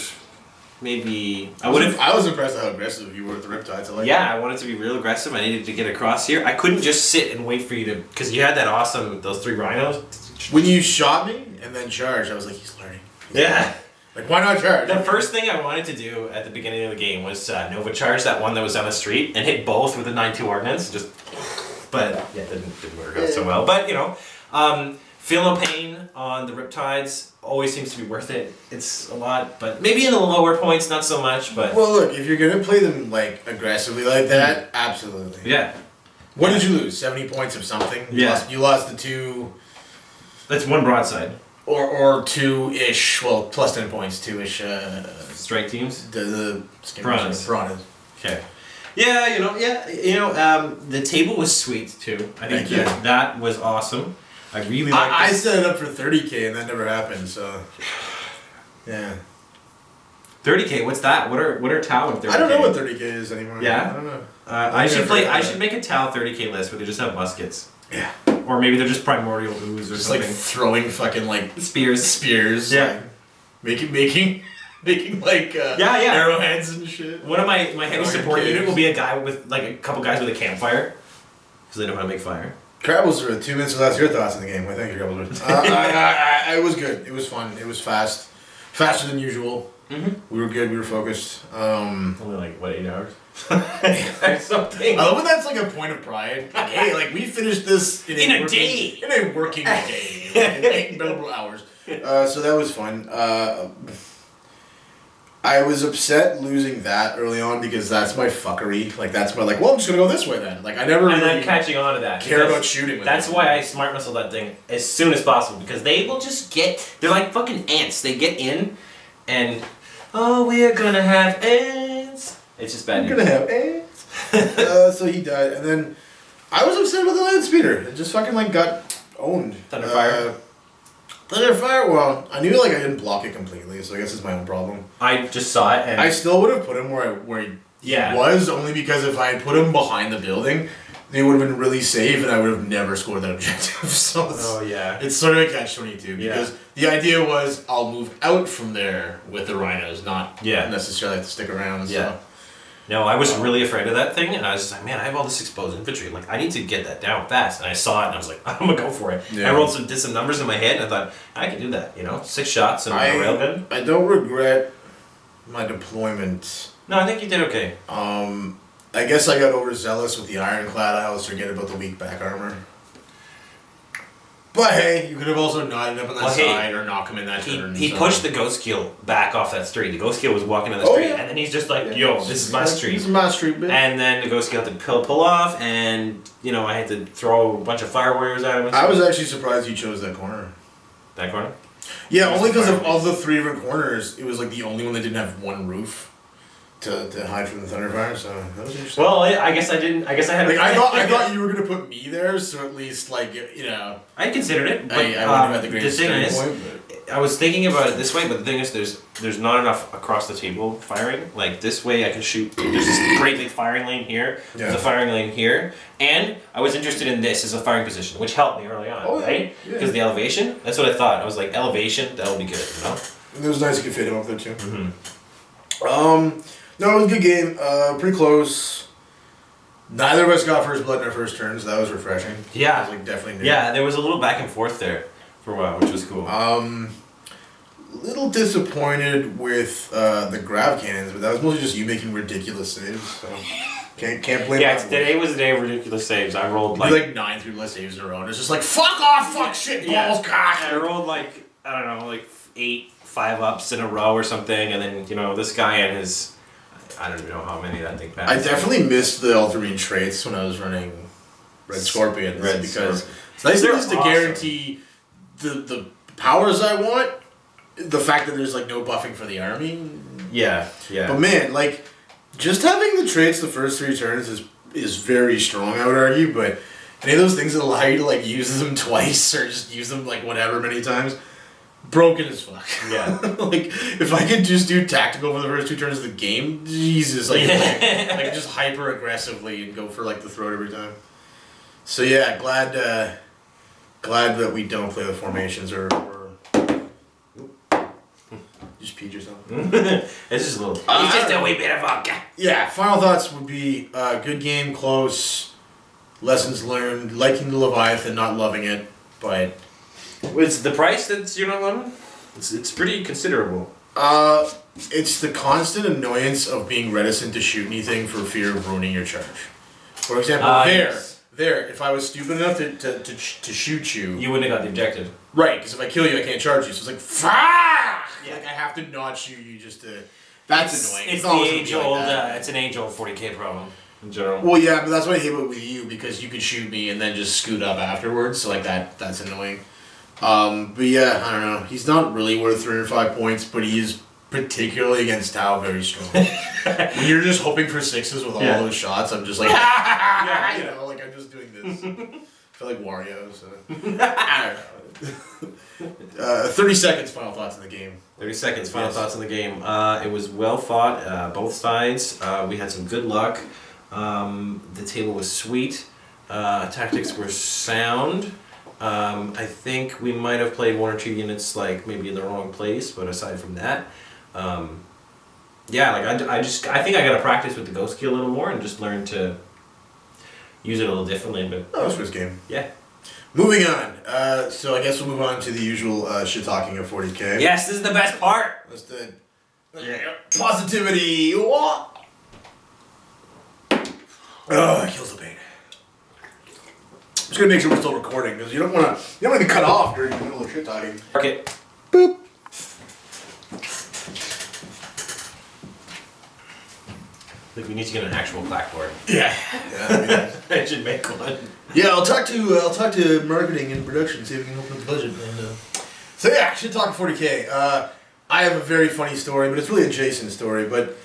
maybe I would have. I was impressed at how aggressive you were with the Riptides. I wanted to be real aggressive. I needed to get across here. I couldn't just sit and wait for you to, because you had those 3 rhinos. When you shot me and then charged, I was like, he's learning. Yeah. Why not charge? The first thing I wanted to do at the beginning of the game was Nova charge that one that was on the street and hit both with a 9-2 ordnance. But it didn't work out so well. But feel no pain on the Riptides always seems to be worth it. It's a lot, but maybe in the lower points not so much. But well, look, if you're gonna play them aggressively like that, absolutely. Yeah. What did you lose? 70 points of something. You lost the 2. That's 1 broadside. Or 2-ish, well, plus 10 points, 2-ish. Strike teams? The Piranhas. Okay. The table was sweet too. I think that was awesome. I really liked I set it up for 30K and that never happened, so. Yeah. 30K, what's that? What are Tau and 30K? I don't know what 30K is anymore. Yeah? I don't know. I should make a Tau 30K list where they just have muskets. Yeah. Or maybe they're just primordial ooze or just something. Throwing fucking spears. Yeah. Making arrowheads and shit. One of my heavy support unit will be a guy with a couple guys with a campfire. Because they know how to make fire. Crabbles, 2 minutes or less. Your thoughts on the game? What do you think, Crabbles? It was good. It was fun. It was fast, faster than usual. We were good. We were focused. Only like what, 8 hours? Or something. I love when that's like a point of pride. Like, hey, like we finished this In a day. In a working day, like, in 8 billable hours. So that was fun. I was upset losing that early on because that's my fuckery. Like that's my well, I'm just gonna go this way then. Like I never And really I'm catching on to that. care about shooting. With That's it. why I smart muscle that thing as soon as possible because they will just they're like fucking ants. They get in and, oh, we are gonna have ants. It's just bad I'm news. gonna have ants. So he died, and then I was upset about the land speeder. It just fucking got owned. Thunderfire? Thunderfire. Well, I knew I didn't block it completely, so I guess it's my own problem. I just saw it and I still would have put him where he was, only because if I had put him behind the building, they would have been really safe, and I would have never scored that objective. So it's sort of a catch-22 because the idea was I'll move out from there with the rhinos, not necessarily have to stick around. Yeah. So. No, I was really afraid of that thing, and I was just like, man, I have all this exposed infantry. Like, I need to get that down fast. And I saw it, and I was like, I'm gonna go for it. Yeah. I did some numbers in my head, and I thought, I can do that. 6 shots and a railgun. I don't regret my deployment. No, I think you did okay. I guess I got overzealous with the ironclad. I always forget about the weak back armor. But hey, you could have also not ended up on that side or not come in that turn. He pushed the ghost keel back off that street. The ghost keel was walking down the street, and then he's just like, yo, this is my street. This is my street, bitch. And then the ghost keel had to pull off, and, I had to throw a bunch of fire warriors at him. I was actually surprised you chose that corner. That corner? Yeah, only because of all the 3 different corners, it was the only one that didn't have one roof to hide from the thunderfire. So that was interesting. Well, I guess I didn't. I guess I had. I thought you were gonna put me there, so at least I considered it, but I wouldn't have had the greatest thing is, point, I was thinking about it this way, but the thing is, there's not enough across the table firing. Like this way, I can shoot. There's this great big firing lane here. Yeah. There's a firing lane here, and I was interested in this as a firing position, which helped me early on, right? Because the elevation. That's what I thought. I was like, elevation, that'll be good, And it was nice you could fit him up there too. No, it was a good game. Pretty close. Neither of us got first blood in our first turns. That was refreshing. Yeah. It was definitely new. Yeah, there was a little back and forth there for a while, which was cool. Little disappointed with the grav cannons, but that was mostly just you making ridiculous saves. So can't blame. Yeah, today was the day of ridiculous saves. I rolled like 9 3+ saves in a row. And it's just fuck off, fuck shit, balls, cock. I rolled I don't know, 8 5-ups in a row or something, and then this guy and his. I don't even know how many that thing passed. I definitely missed the Ultramarine traits when I was running Red Scorpions because it's nice at least to guarantee the powers I want. The fact that there's no buffing for the army. Yeah. But man, just having the traits the first 3 turns is very strong, I would argue. But any of those things that allow you to use them twice or just use them whatever many times. Broken as fuck. Yeah. If I could just do tactical for the first 2 turns of the game, Jesus, I could just hyper aggressively and go for the throat every time. So yeah, glad that we don't play the formations or just peed yourself. It's just a little. It's just a wee bit of vodka. Yeah. Final thoughts would be good game, close. Lessons learned. Liking the Leviathan, not loving it, but. It's the price that you're not loving? It's pretty considerable. It's the constant annoyance of being reticent to shoot anything for fear of ruining your charge. For example, if I was stupid enough to shoot you... You wouldn't have got the objective. Right, because if I kill you, I can't charge you. So it's fuck! Yeah. I have to not shoot you just to... That's annoying. It's the age-old, it's an age-old 40k problem. In general. Well, yeah, but that's what I hate with you, because you could shoot me and then just scoot up afterwards, so that's annoying. But yeah, I don't know. He's not really worth 305 points, but he is particularly against Tau very strong. When you're just hoping for 6s with all those shots, I'm just I'm just doing this. I feel like Wario, so I don't know. 30 seconds. Final thoughts on the game. 30 seconds. Final thoughts on the game. It was well fought. Both sides. We had some good luck. The table was sweet. Tactics were sound. I think we might have played 1 or 2 units maybe in the wrong place, but aside from that, I think I gotta practice with the ghost key a little more and just learn to use it a little differently. But Oh, this was game. yeah. Moving on. So I guess we'll move on to the usual shit talking of 40K. Yes, this is the best part. That's the positivity. Oh, it kills the pain. I'm just gonna make sure we're still recording because you don't want to cut off during the middle of shit talking. Okay. Boop. I think we need to get an actual blackboard. Yeah. I should make one. Yeah, I'll talk to marketing and production, see if we can open up the budget. And, so yeah, shit talking 40K. I have a very funny story, but it's really a Jason story. But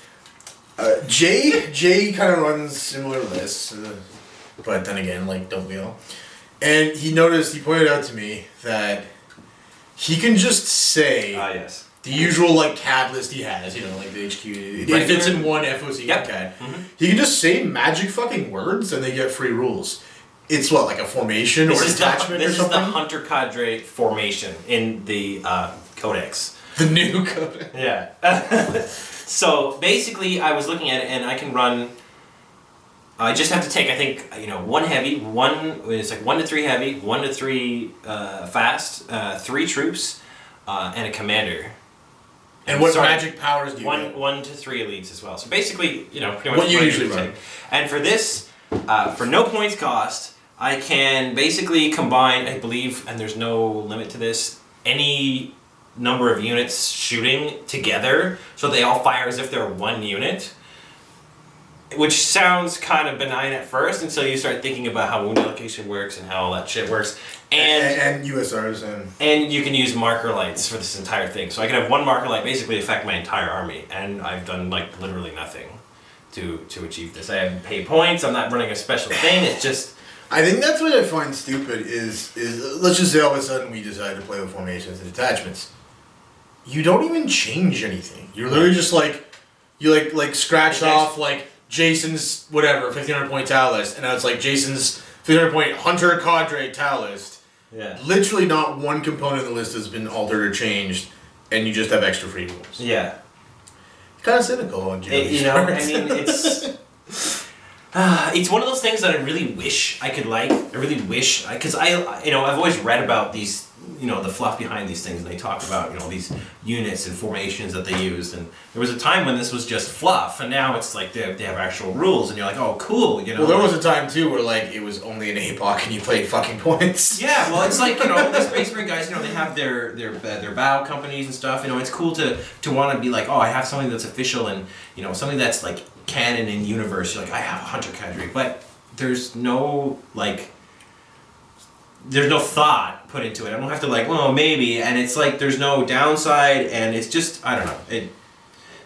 Jay kind of runs similar lists, but then again, like, don't we all? And he pointed out to me that he can just say Yes. the usual like CAD list he has, like the HQ. It fits in one FOC Yep. CAD. Mm-hmm. He can just say magic fucking words and they get free rules. It's what, like a formation or attachment or something? This is the Hunter Cadre formation in the Codex. The new code. Yeah. So basically, I was looking at it, and I can run. I just have to take, I think, one heavy, it's like 1 to 3 heavy, 1 to 3 fast, 3 troops, and a commander. And what magic powers do you get? 1 to 3 elites as well. So basically, pretty much what you usually run. And for this, for no points cost, I can basically combine, I believe, and there's no limit to this, any number of units shooting together, so they all fire as if they're one unit. Which sounds kind of benign at first until you start thinking about how wound allocation works and how all that shit works. And USRs and you can use marker lights for this entire thing. So I can have one marker light basically affect my entire army, and I've done like literally nothing to achieve this. I haven't paid points. I'm not running a special thing. It's just. I think that's what I find stupid is let's just say all of a sudden we decide to play with formations and attachments. You don't even change anything. You're literally just like you like scratch off like Jason's whatever 1500 point tau list, and now it's like Jason's 1500 point Hunter Cadre tau list. Yeah. Literally not one component of the list has been altered or changed, and you just have extra free rules. Yeah. Kind of cynical on Jeremy's I part. mean, it's one of those things that I really wish I could like. I really wish, because I've always read about these, the fluff behind these things, and they talk about, these units and formations that they used, and there was a time when this was just fluff, and now it's like they have actual rules, and you're like, oh, cool, Well, there was a time too where like it was only an APOC and you played fucking points. Yeah, well, it's like the Space Marine guys, they have their bow companies and stuff. It's cool to want to be like, oh, I have something that's official and something that's like canon in universe. You're like, I have a Hunter Cadre, but there's no thought put into it. I don't have to well, maybe, and it's like there's no downside, and it's just, I don't know,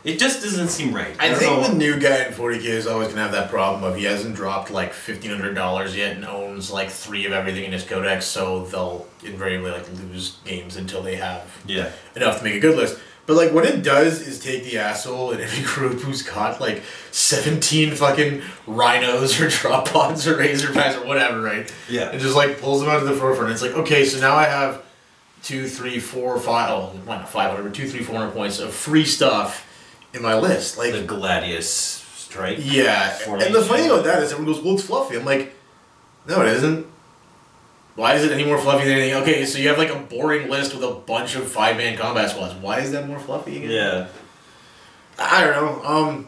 it just doesn't seem right. I think the new guy in 40K is always gonna have that problem of he hasn't dropped like $1,500 yet and owns like 3 of everything in his codex, so they'll invariably lose games until they have enough to make a good list. But what it does is take the asshole in every group who's got 17 fucking rhinos or drop pods or razor packs or whatever, right? Yeah. And just pulls them out to the forefront. It's like, okay, so now I have 2, 3, 4, 5, oh, not 5, whatever, 2, 3, 400 points of free stuff in my list. The Gladius strike. Yeah. formation. And the funny thing about that is everyone goes, well, it's fluffy. I'm like, no, it isn't. Why is it any more fluffy than anything? Okay, so you have a boring list with a bunch of 5-man combat squads. Why is that more fluffy again? Yeah. I don't know.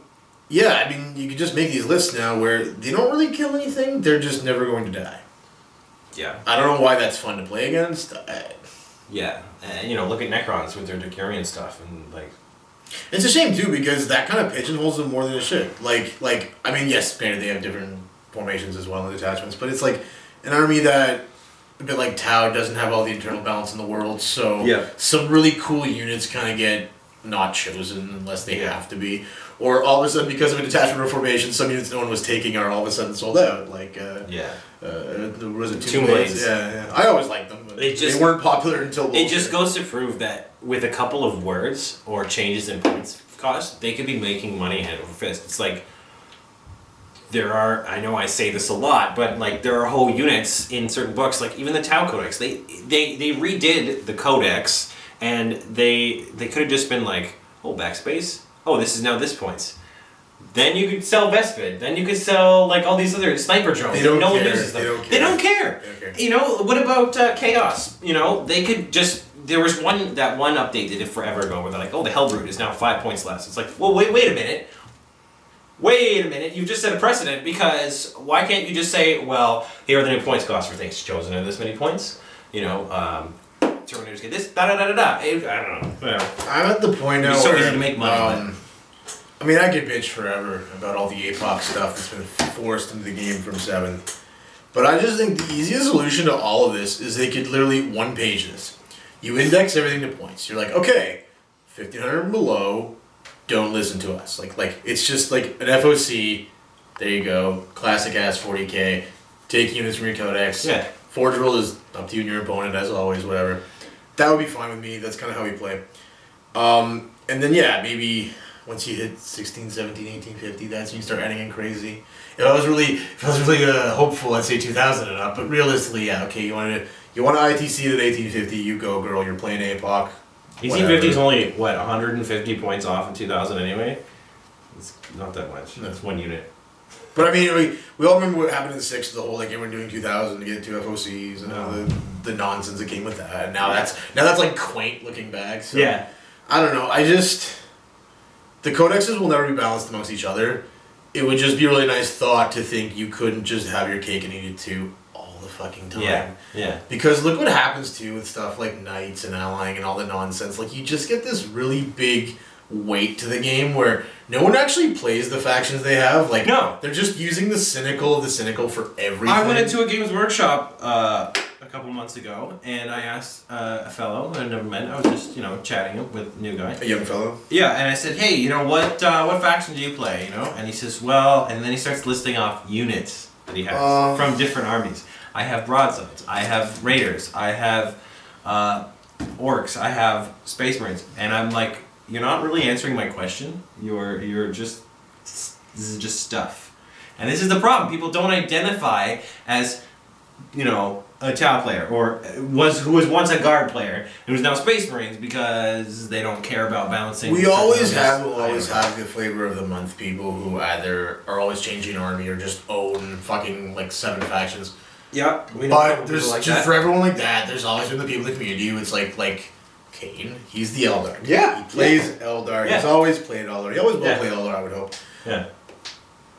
Yeah, I mean, you can just make these lists now where they don't really kill anything. They're just never going to die. Yeah. I don't know why that's fun to play against. Yeah. And, look at Necrons with their Decurion stuff and It's a shame too because that kind of pigeonholes them more than it should. I mean, yes, granted they have different formations as well and attachments, but it's like an army that a bit like Tau doesn't have all the internal balance in the world, so some really cool units kind of get not chosen unless they have to be, or all of a sudden because of a detachment or formation, some units no one was taking are all of a sudden sold out. Was it Tomb Blades? Yeah. I always liked them, but they weren't popular until. It just goes to prove that with a couple of words or changes in points cost, they could be making money hand over fist. It's like. There are, I know I say this a lot, but there are whole units in certain books, even the Tau Codex. They redid the Codex, and they could have just been oh, backspace. Oh, this is now this points. Then you could sell Vespid. Then you could sell like all these other sniper drones. They don't no care. one uses them. They don't care. They don't care. They don't care. You know, what about Chaos? You know, they could just. There was one update they did forever ago where they're like, oh, the Hellbrute is now 5 points less. It's like, well, wait a minute. Wait a minute, you've just set a precedent because why can't you just say, well, here are the new points cost for things chosen at this many points? You know, Terminators get this, da-da-da-da-da. I don't know, whatever. I'm at the point now It's so where, easy to make money. I mean, I could bitch forever about all the APOC stuff that's been forced into the game from 7. But I just think the easiest solution to all of this is they could literally one-page this. You index everything to points. You're like, okay, 1,500 and below, don't listen to us. Like it's just like an FOC. There you go. Classic ass 40k. Take units from your codex. Yeah. Forge roll is up to you and your opponent as always. Whatever. That would be fine with me. That's kind of how we play. And then yeah, maybe once you hit 16, 17, 18, 50, that's when you start adding in crazy. If I was really hopeful, I'd say 2,000 and up. But realistically, yeah, okay, you want to ITC at 1850, you go, girl. You're playing APOC. 1850 is only, what, 150 points off in 2000 anyway? It's not that much. That's one unit. But I mean, we all remember what happened in 6, the whole like everyone doing 2,000 to get 2 FOCs and all the nonsense that came with that. And now that's like quaint looking back. So Yeah. I don't know. The codexes will never be balanced amongst each other. It would just be a really nice thought to think you couldn't just have your cake and eat it too all the fucking time. Yeah. Because look what happens too with stuff like knights and allying and all the nonsense. Like you just get this really big weight to the game where no one actually plays the factions they have. Like No. they're just using the cynical of the cynical for everything. I went into a Games Workshop a couple months ago, and I asked a fellow I never met. I was just, chatting with a new guy. a young fellow. Yeah, and I said, hey, what faction do you play, And he says, well, and then he starts listing off units that he has from different armies. I have broadsides, I have raiders, I have orcs, I have space marines, and I'm like, you're not really answering my question. You're just, this is just stuff. And this is the problem. People don't identify as, a Tau player or who was once a guard player who's now Space Marines because they don't care about balancing. Will always have the flavor of the month people who either are always changing army or just own fucking like 7 factions. Yeah, but there's like just for everyone like that. There's always been the people in the community who it's like Kane. He's the Eldar. Yeah, he plays Eldar. Yeah. He's always played Eldar. He always will play Eldar. I would hope. Yeah,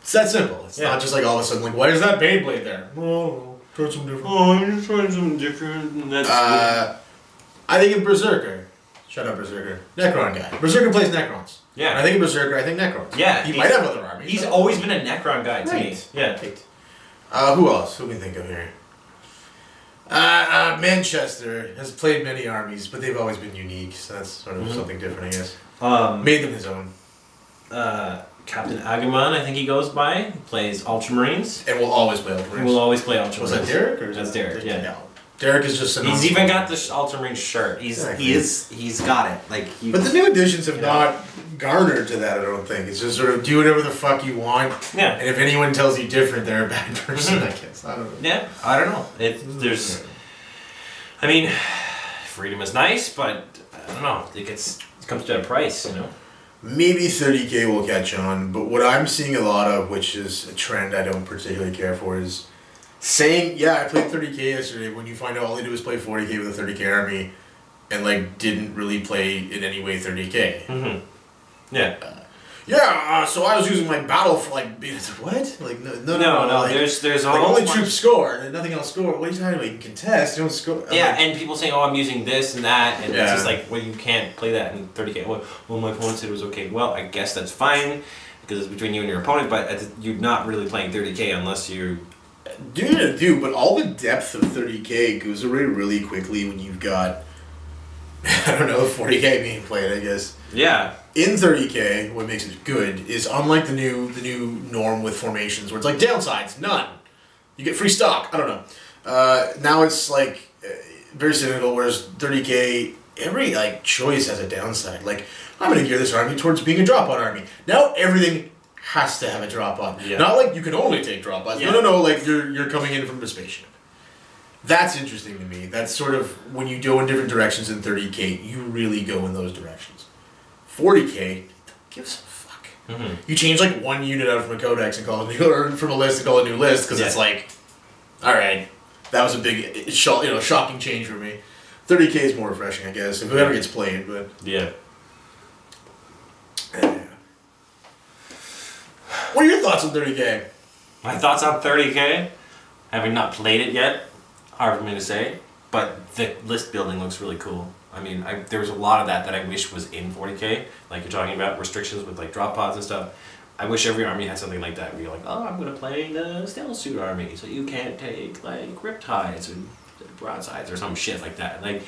it's that simple. It's not just like all of a sudden like, why is that Beyblade there? Oh, try something different. Oh, I'm just trying something different. And that's I think in Berserker. Shut up, Berserker. Necron guy. Berserker plays Necrons. Yeah. And I think in Berserker, I think Necrons. Yeah. He might have other armies. He's always been a Necron guy to me. Yeah. Right. Who else? Who can we think of here? Manchester has played many armies, but they've always been unique, so that's sort of something different, I guess. Made them his own. Captain Agamon, I think he goes by. He plays Ultramarines. And will always play Ultramarines. Will always play Ultramarines. Was that Derek? Or That's Derek, yeah. No. Derek is just He's even got the Ultramarine shirt. He's got it. But the new editions have not garnered to that, I don't think. It's just sort of do whatever the fuck you want. Yeah. And if anyone tells you different, they're a bad person, I guess. I don't know. Yeah, I don't know. I mean, freedom is nice, but I don't know. It comes to a price, Maybe 30k will catch on, but what I'm seeing a lot of, which is a trend I don't particularly care for, is saying, yeah, I played 30k yesterday, when you find out all they do is play 40k with a 30k army, and like didn't really play in any way 30k. Mm-hmm. Yeah. So I was using my battle for like what? Like no. Like, there's like only troops score and nothing else score. What are you talking about? You can contest. You don't score. Yeah, and people saying, "Oh, I'm using this and that," and it's just like, well, you can't play that in 30k. Well, my opponent said it was okay. Well, I guess that's fine because it's between you and your opponent, but you're not really playing 30k unless you. But all the depth of 30k goes away really quickly when you've got, I don't know, 40k being played, I guess. Yeah. In 30k, what makes it good is unlike the new norm with formations, where it's like downsides, none. You get free stock. I don't know. Now it's like very cynical, whereas 30k, every like choice has a downside. Like, I'm going to gear this army towards being a drop-on army. Now everything has to have a drop-on. Yeah. Not like you can only take drop-ons. Yeah. No. Like you're coming in from the spaceship. That's interesting to me. That's sort of when you go in different directions in 30k, you really go in those directions. 40k, gives a fuck. You change like one unit out from a codex and call it new, or from a list and call it a new list because it's like, all right, that was a big, shocking change for me. 30k is more refreshing, I guess, if it ever gets played. But Yeah. What are your thoughts on 30k? My thoughts on 30k, having not played it yet, hard for me to say, but the list building looks really cool. I mean, there was a lot of that I wish was in 40k, like you're talking about restrictions with like drop pods and stuff. I wish every army had something like that where you're like, oh, I'm going to play the stealth suit army, so you can't take like riptides and broadsides or some shit like that. Like,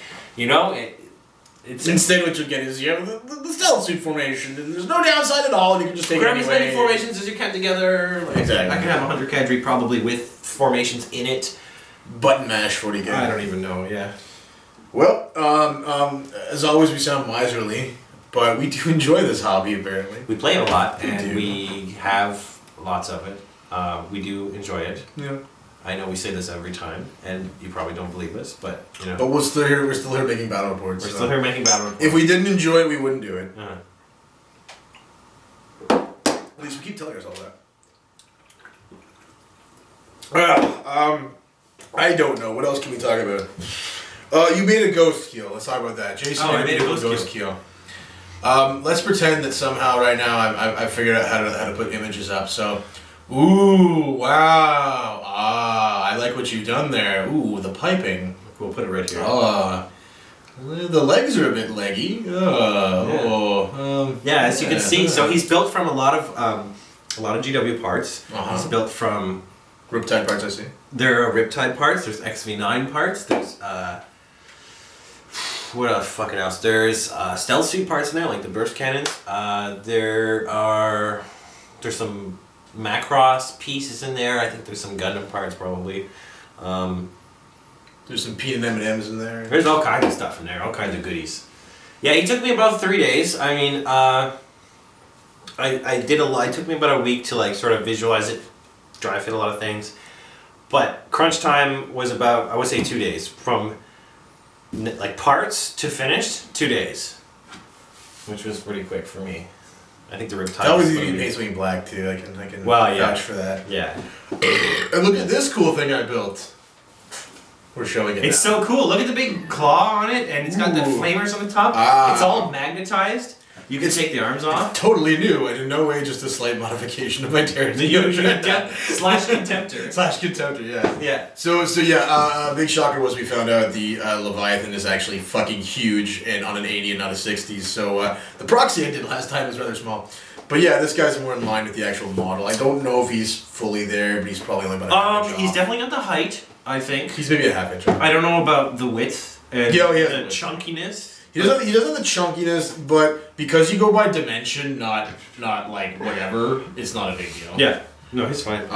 it's Instead, what you get is you have the stealth suit formation, and there's no downside at all, and you can just take it grab as many anyway. formations as you can together. Like, Exactly. I can have 100 cadre probably with formations in it. Button mash 40k. I don't even know, yeah. Well, as always, we sound miserly, but we do enjoy this hobby, apparently. We play it a lot, and do. we have lots of it. We do enjoy it. Yeah. I know we say this every time, and you probably don't believe us, but But we're still here making battle reports. we're so. still here making battle reports. If we didn't enjoy it, we wouldn't do it. Uh-huh. At least we keep telling ourselves that. I don't know. What else can we talk about? You made a ghost keel. Let's talk about that. Jason, I you made a ghost keel. Let's pretend that somehow right now I figured out how to put images up. So, ooh, wow, I like what you've done there. Ooh, the piping. We'll put it right here. The legs are a bit leggy. Yeah, as you can see, so he's built from a lot of GW parts. Uh-huh. He's built from. Riptide parts, I see. There are Riptide parts. There's XV9 parts. There's what else? Fucking else. There's stealth suit parts in there, like the burst cannons. There's some Macross pieces in there. I think there's some Gundam parts probably. There's some P and M&Ms in there. There's all kinds of stuff in there. All kinds of goodies. Yeah, it took me about 3 days. I mean, I did a lot. It took me about a week to like sort of visualize it, dry fit a lot of things. But crunch time was about, I would say, 2 days. From like parts to finished, 2 days. Which was pretty quick for me. I think the Riptide. I always use paint swing black too. I can vouch for that. Yeah. And look at this cool thing I built. We're showing it. It's now. so cool. Look at the big claw on it, and it's got the Ooh. flamers on the top. Ah. It's all magnetized. You can take the arms off. Totally new, and in no way just a slight modification of my Terran. Slash contemptor. Slash contemptor, yeah. Yeah. So yeah, big shocker was we found out the Leviathan is actually fucking huge and on an 80 and not a 60. So the proxy I did last time is rather small. But yeah, this guy's more in line with the actual model. I don't know if he's fully there, but he's probably only about a half inch He's off. definitely got the height, I think. He's maybe a half inch off. I don't know about the width and Yeah, yeah. the chunkiness. He doesn't have the chunkiness, but because you go by dimension, not like whatever, it's not a big deal. Yeah. No, he's fine.